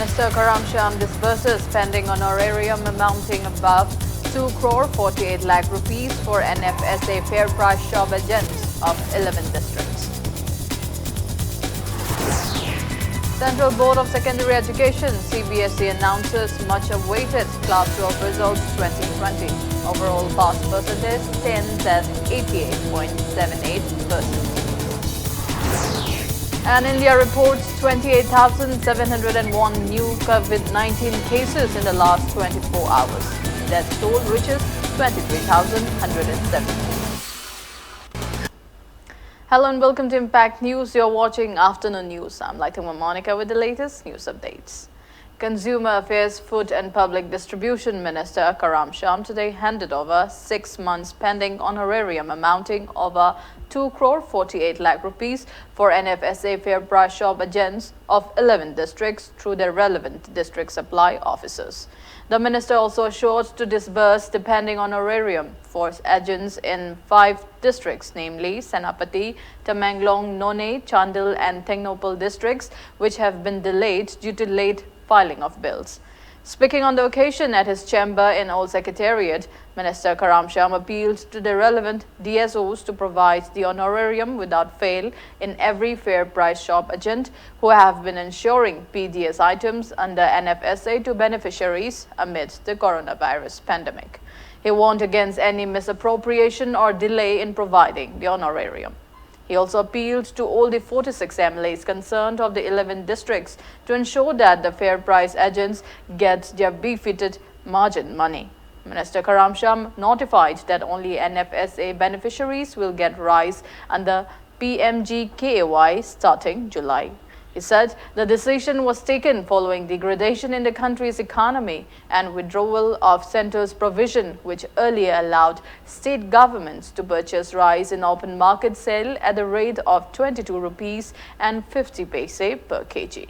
Minister Karamsham disburses pending honorarium amounting above 2 crore 48 lakh rupees for NFSA fair price shop agents of 11 districts. Central Board of Secondary Education CBSE announces much awaited Class 12 results 2020. Overall pass percentage stands at 88.78%. And India reports 28,701 new COVID-19 cases in the last 24 hours. Death toll reaches 23,170. Hello and welcome to Impact News. You're watching Afternoon News. I'm Laitama Monica with the latest news updates. Consumer Affairs, Food and Public Distribution Minister Karamsham today handed over 6 months pending honorarium amounting over 2 crore 48 lakh rupees for NFSA fair price shop agents of 11 districts through their relevant district supply officers. The minister also assured to disburse the pending honorarium for agents in 5 districts, namely Senapati, Tamenglong, None, Chandil and Tengnopal districts, which have been delayed due to late filing of bills. Speaking on the occasion at his chamber in Old Secretariat, Minister Karamsham appealed to the relevant DSOs to provide the honorarium without fail in every fair price shop agent who have been ensuring PDS items under NFSA to beneficiaries amid the coronavirus pandemic. He warned against any misappropriation or delay in providing the honorarium. He also appealed to all the 46 MLAs concerned of the 11 districts to ensure that the fair price agents get their befitted margin money. Minister Karamsham notified that only NFSA beneficiaries will get rise under PMGKY starting July. He said the decision was taken following degradation in the country's economy and withdrawal of centre's provision, which earlier allowed state governments to purchase rice in open market sale at the rate of 22 rupees and 50 paise per kg.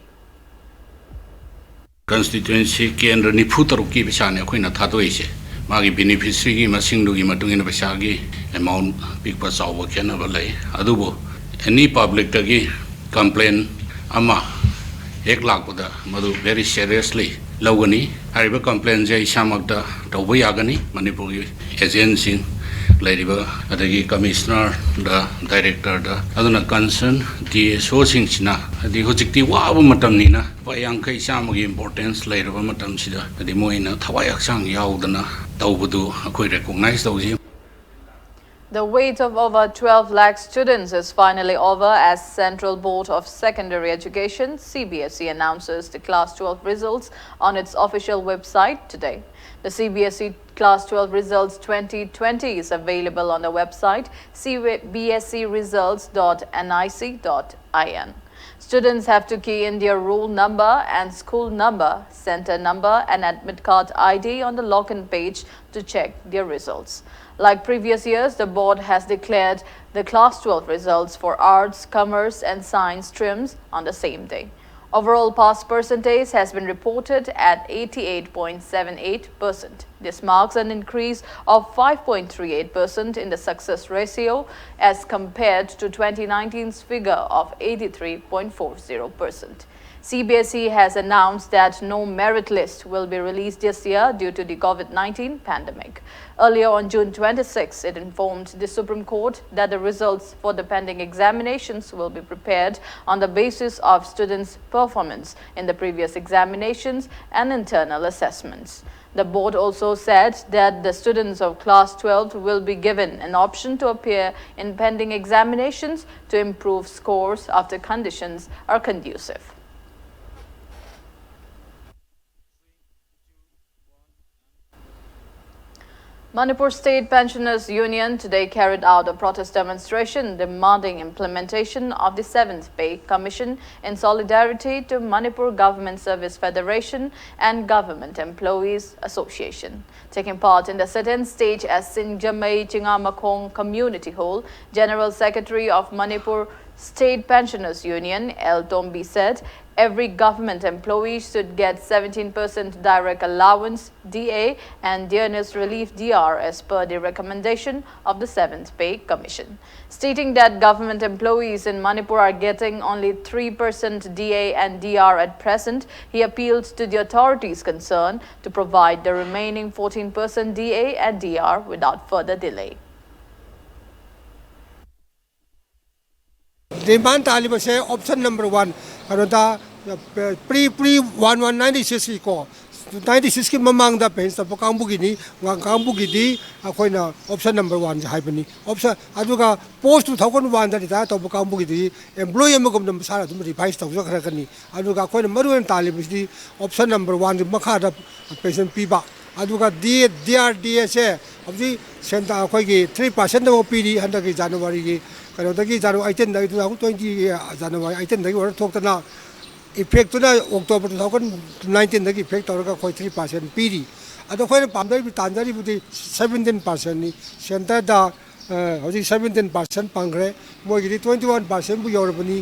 Constituency Kendra Niputaruki Bishane Queen Tatoise, Magi beneficiary Masindugi Matungin Bashagi, amount big Pasawa Canavale, Adubo, any public tagi complaint. Ama ek lakh pada madu very seriously lawani hariba complaint jai samakta tawba yagani Manipur agency lairiba adagi commissioner da director da aduna concern DSO sing sina adi hojikti waba matam ni na payang kai samagi importance lairiba matam sida adi moina thawayak sang yaudana tawbudu akoi recognize tawji. The wait of over 12 lakh students is finally over as Central Board of Secondary Education CBSE announces the Class 12 results on its official website today. The CBSE Class 12 Results 2020 is available on the website cbseresults.nic.in. Students have to key in their roll number and school number, center number and admit card ID on the login page to check their results. Like previous years, the board has declared the Class 12 results for arts, commerce and science streams on the same day. Overall pass percentage has been reported at 88.78%. This marks an increase of 5.38% in the success ratio as compared to 2019's figure of 83.40%. CBSE has announced that no merit list will be released this year due to the COVID-19 pandemic. Earlier on June 26, it informed the Supreme Court that the results for the pending examinations will be prepared on the basis of students' performance in the previous examinations and internal assessments. The board also said that the students of Class 12 will be given an option to appear in pending examinations to improve scores after conditions are conducive. Manipur State Pensioners Union today carried out a protest demonstration demanding implementation of the 7th Pay Commission in solidarity to Manipur Government Service Federation and Government Employees Association. Taking part in the sit-in stage at Singjamai Chingamakong Community Hall, General Secretary of Manipur State Pensioners Union, L. Tombi said, every government employee should get 17% direct allowance DA and dearness relief DR as per the recommendation of the 7th Pay Commission. Stating that government employees in Manipur are getting only 3% DA and DR at present, he appealed to the authorities concerned to provide the remaining 14% DA and DR without further delay. Demand talibase option number 1 karoda pre 1196 ko 96 ki mamang da pens ta pakang bugini wang kang bugidi akoina option number 1 haibani option aduga post 2001 da ta pakang bugidi employee amagum dum sara dum revise ta khara kani aduga akoina maruan talibasi option number 1 makha da pension piba aduga DRDA se abji senta akoi 3% da pidi handa ki January ki Karnataka January 18 dagi 2020 January 18 dagi war thokna effect na October 2019 dagi effect torga khoi 3% piri ado khoi pamdai tanjari budi 17% ni center da hoji 17% pangre moigi 21% bu yorabani.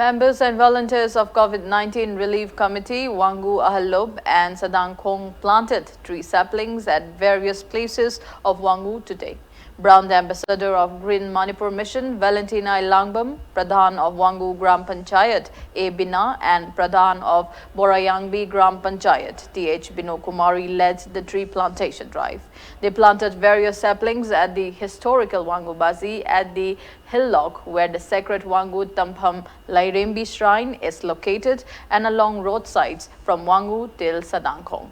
Members and volunteers of COVID-19 Relief Committee, Wangu Ahalob and Sadangkhong planted tree saplings at various places of Wangu today. Brand Ambassador of Green Manipur Mission, Valentina Ilangbam, Pradhan of Wangu Gram Panchayat, A. Bina, and Pradhan of Borayangbi Gram Panchayat, T.H. Binokumari, led the tree plantation drive. They planted various saplings at the historical Wangu Bazi at the hillock where the sacred Wangu Tampham Lairembi shrine is located and along roadsides from Wangu till Sadangkhong.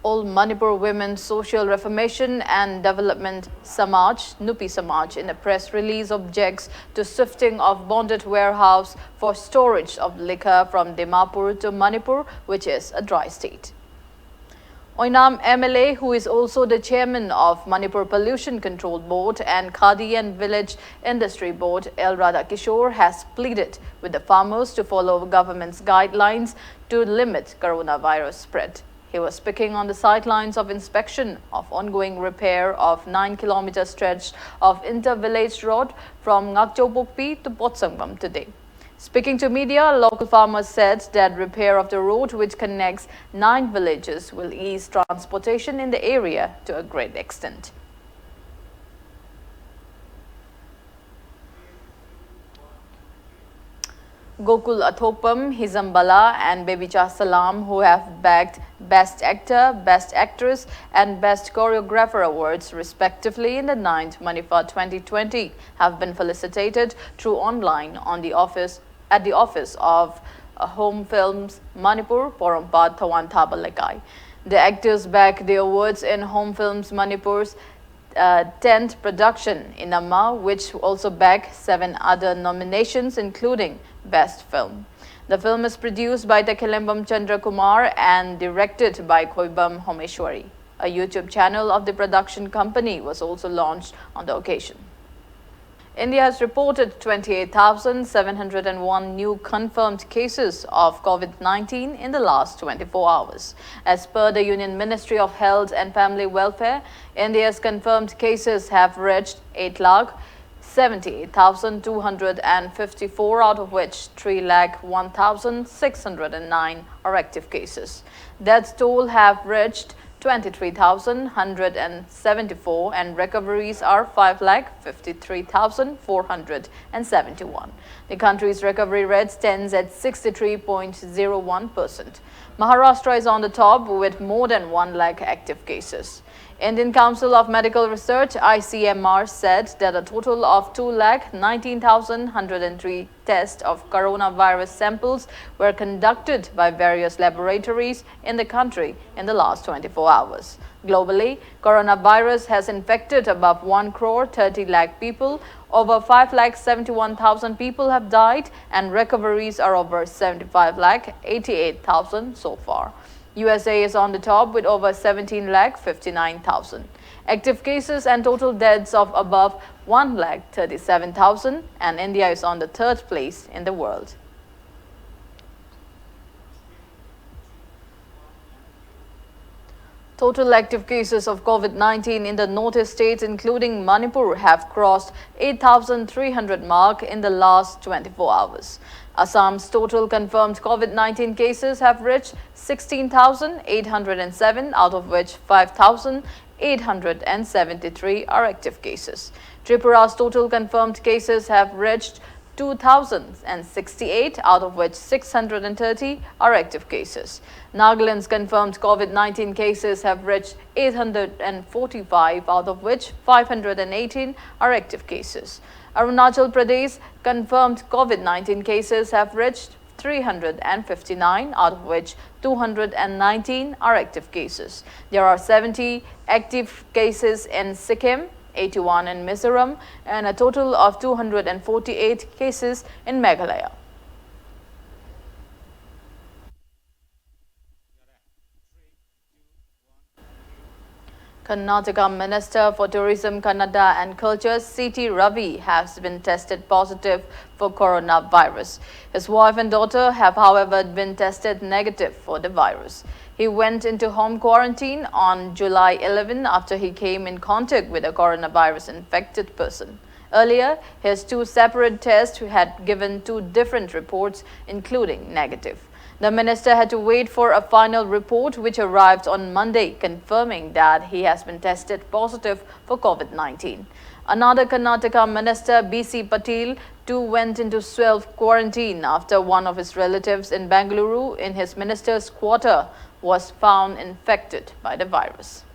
All Manipur Women Social Reformation and Development Samaj, Nupi Samaj, in a press release objects to shifting of bonded warehouse for storage of liquor from Dimapur to Manipur, which is a dry state. Oinam MLA, who is also the chairman of Manipur Pollution Control Board and Khadi and Village Industry Board, L. Radhakishore, has pleaded with the farmers to follow government's guidelines to limit coronavirus spread. He was speaking on the sidelines of inspection of ongoing repair of 9-kilometer stretch of inter-village road from Ngakchopokpi to Potsangam today. Speaking to media, local farmers said that repair of the road, which connects 9 villages, will ease transportation in the area to a great extent. Gokul Athopam, Hizambala and Bebicha Salam, who have bagged Best Actor, Best Actress and Best Choreographer awards respectively in the 9th Manifa 2020, have been felicitated through online at the office of Home Films Manipur, Porampad, Thawan Thabalekai. The actors bagged the awards in Home Films Manipur's 10th production in Amma, which also bagged 7 other nominations, including Best Film. The film is produced by Takilembam Chandra Kumar and directed by Khoibam Homeshwari. A YouTube channel of the production company was also launched on the occasion. India has reported 28,701 new confirmed cases of COVID-19 in the last 24 hours. As per the Union Ministry of Health and Family Welfare, India's confirmed cases have reached 8,78,254, out of which 3,01,609 are active cases. Death toll have reached 23,174 and recoveries are 5,53,471. The country's recovery rate stands at 63.01%. Maharashtra is on the top with more than 1 lakh active cases. Indian Council of Medical Research ICMR said that a total of 2,19,103 tests of coronavirus samples were conducted by various laboratories in the country in the last 24 hours. Globally, coronavirus has infected above 1 crore 30 lakh people. Over 5,71,000 people have died and recoveries are over 75,88,000 so far. USA is on the top with over 17,59,000. Active cases and total deaths of above 1,37,000, and India is on the 3rd place in the world. Total active cases of COVID-19 in the northeast states, including Manipur, have crossed 8,300 mark in the last 24 hours. Assam's total confirmed COVID-19 cases have reached 16,807, out of which 5,873 are active cases. Tripura's total confirmed cases have reached 2,068, out of which 630 are active cases. Nagaland's confirmed COVID-19 cases have reached 845, out of which 518 are active cases. Arunachal Pradesh confirmed COVID-19 cases have reached 359, out of which 219 are active cases. There are 70 active cases in Sikkim, 81 in Mizoram, and a total of 248 cases in Meghalaya. Karnataka Minister for Tourism, Kannada and Culture, C.T. Ravi, has been tested positive for coronavirus. His wife and daughter have, however, been tested negative for the virus. He went into home quarantine on July 11 after he came in contact with a coronavirus-infected person. Earlier, his two separate tests had given two different reports, including negative. The minister had to wait for a final report, which arrived on Monday, confirming that he has been tested positive for COVID-19. Another Karnataka minister, B.C. Patil, too went into self-quarantine after one of his relatives in Bengaluru, in his minister's quarter, was found infected by the virus.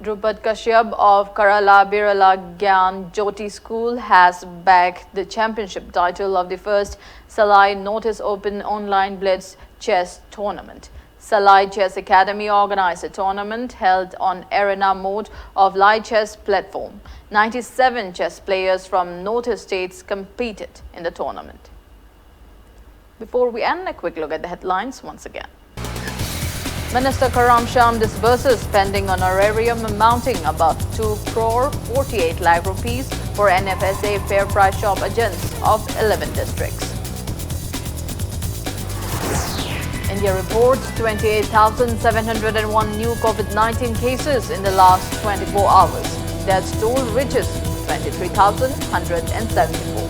Drupad Kashyap of Kerala Birala Gyan Jyoti School has bagged the championship title of the first Salai Notice Open Online Blitz Chess Tournament. Salai Chess Academy organized a tournament held on arena mode of live chess platform. 97 chess players from northeast states competed in the tournament. Before we end, a quick look at the headlines once again. Minister Karnataka disburses spending honorarium amounting above 2 crore 48 lakh rupees for NFSA fair price shop agents of 11 districts. India reports 28,701 new COVID-19 cases in the last 24 hours. Death toll reaches 23,174.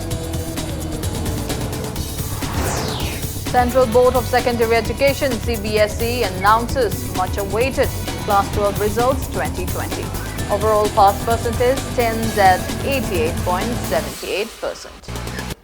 Central Board of Secondary Education (CBSE) announces much-awaited Class 12 results 2020. Overall pass percentage stands at 88.78%.